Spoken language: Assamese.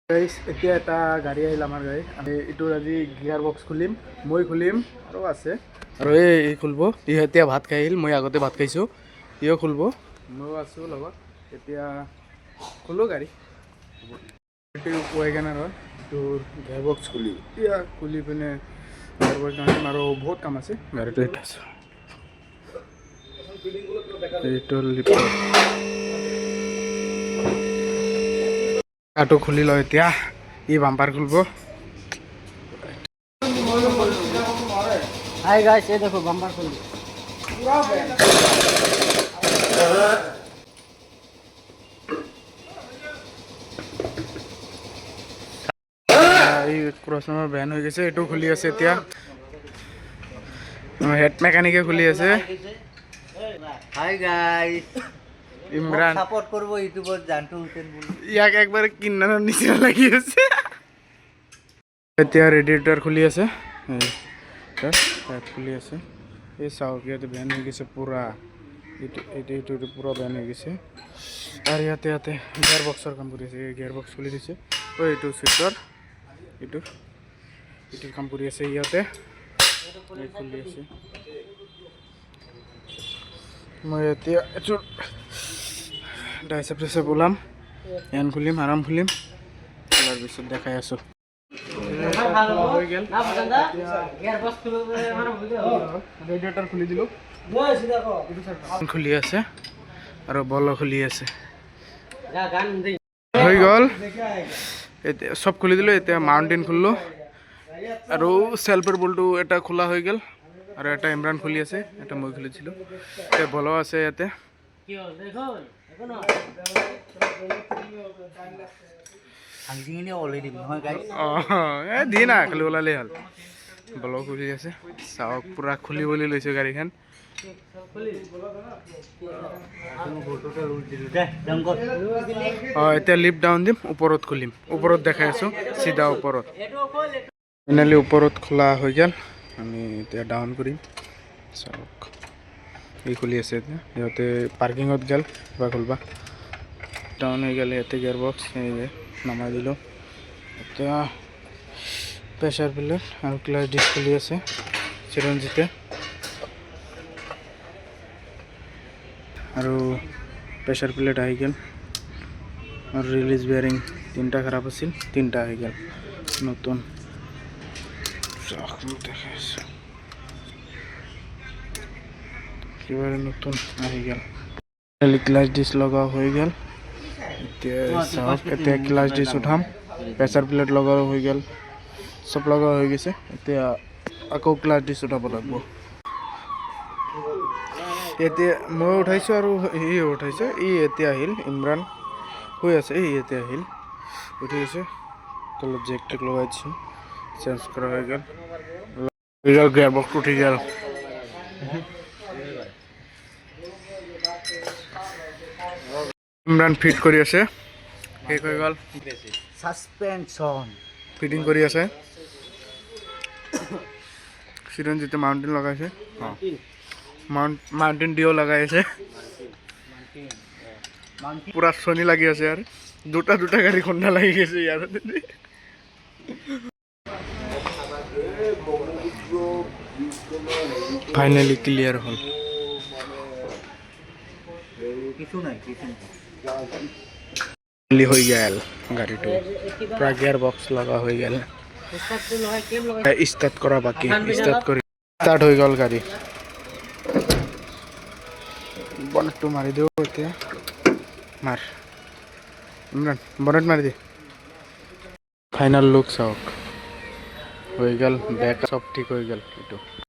গাইজ এতিয়া এটা গাড়ী আহিল আমাৰ গাড়ী আমি এইটোৰ আজি গিয়াৰ বক্স খুলিম মই খুলিম আৰু আছে আৰু এই খুলিব ই এতিয়া ভাত খাই আহিল মই আগতে ভাত খাইছোঁ ইও খুলিব ময়ো আছোঁ লগত এতিয়া খোলো গাড়ী এইটো ৱেগনাৰ হয় এইটোৰ গিয়াৰ বক্স খুলি এতিয়া খুলি পিনে গিয়াৰ বক্স আনিম আৰু বহুত কাম আছে গাড়ীটো এটা আছে এইটো কাটো খুলি লওঁ এতিয়া ই বাম্পাৰ খুলিব हाय गाइस ये देखो बम्पर खोल এই ক্ৰছনৰ বেন হৈ গৈছে এইটো খুলি আছে এতিয়া হেড মেকানিকে খুলি আছে हाय गाइस ইমৰান সাপোৰ্ট কৰব ইউটিউবত জানটো হুসেন বলি ইয়াক একবাৰ কিন্নানৰ নিচিনা লাগি আছে এতিয়া ৰেডিয়েটৰ খুলি আছে খুলি আছে এই চাওক ইয়াতে বেন হৈ গৈছে পুৰা এইটো পুৰা বেন হৈ গৈছে আৰু ইয়াতে গিয়াৰ বক্সৰ কাম কৰি আছে গিয়াৰ বক্স খুলি দিছে এইটো চিটৰ এইটোৰ কাম কৰি আছে ইয়াতে খুলি আছে মই এতিয়া এইটোৰ ডাইচেপ ওলাম এন খুলিম আৰাম খুলিম খোলাৰ পিছত দেখাই আছোঁ ৰেডিয়েটৰ খুলি দিলোঁ খুলি আছে আৰু বল খুলি আছে হৈ গ'ল এতিয়া চব খুলি দিলোঁ এতিয়া মাউণ্টেইন খুলিলোঁ আৰু চেল্ফৰ বলটো এটা খোলা হৈ গ'ল আৰু এটা ইমৰান খুলি আছে এটা মই খুলিছিলোঁ এতিয়া বলো আছে ইয়াতে দি না খালি ওলালেই হ'ল বলো খুলি আছে চাওক পুৰা খুলিবলৈ লৈছোঁ গাড়ীখন এতিয়া লিফ্ট ডাউন দিম ওপৰত খুলিম ওপৰত দেখাই আছোঁ চিধা ওপৰত ফাইনেলি ওপৰত খোলা হৈ গ'ল আমি এতিয়া ডাউন কৰিম চাওক এই খুলি আছে এতিয়া সিহঁতে পাৰ্কিঙত গ'ল কিবা খুলিবা ডাউন হৈ গ'ল ইয়াতে গিয়াৰ বক্স নমাই দিলোঁ এতিয়া প্ৰেছাৰ প্লেট আৰু ক্লাছ ডিছ খুলি আছে চিৰঞ্জিতে আৰু প্ৰেছাৰ প্লেট আহি গ'ল আৰু ৰিলিজ বেয়াৰিং তিনিটা খাৰাপ আছিল তিনিটা আহি গ'ল নতুন দেখাইছোঁ কিবা নতুন আহি গ'ল ক্লাছ ডিছ লগা হৈ গ'ল এতিয়া চাওক এতিয়া ক্লাছ ডিছ উঠাম প্ৰেছাৰ প্লেট লগাও হৈ গ'ল চব লগা হৈ গৈছে এতিয়া আকৌ ক্লাছ ডিছ উঠাব লাগিব এতিয়া মই উঠাইছোঁ আৰু ই উঠাইছে ই এতিয়া আহিল ইমৰান হৈ আছে ই এতিয়া আহিল উঠি গৈছে তলত জেক টেক লগাই দিছোঁ চেঞ্জ কৰা হৈ গ'ল গিয়াৰ বক্স উঠি গ'ল ইমৰান ফিট কৰি আছে শেষ হৈ গ'ল সাসপেনশন ফিটিং কৰি আছে চিৰঞ্জিতে মাউণ্টেইন লগাইছে মাউণ্টেইন ডিঅ লগাই আছে পুৰা চনি লাগি আছে আৰু দুটা গাড়ী খুন্দা লাগি গৈছে ইয়াৰ ফাইনেলি ক্লিয়াৰ হ'ল হৈ গ'ল গাড়ীটো পুৰা গিয়াৰ বক্স লগা হৈ গ'ল ষ্টাৰ্ট কৰা বাকী ষ্টাৰ্ট হৈ গ'ল গাড়ী বনেটটো মাৰি দিওঁ এতিয়া মাৰ ইমৰান বনেট মাৰি দে ফাইনেল লুক চাওক হৈ গ'ল বেক চব ঠিক হৈ গ'ল এইটো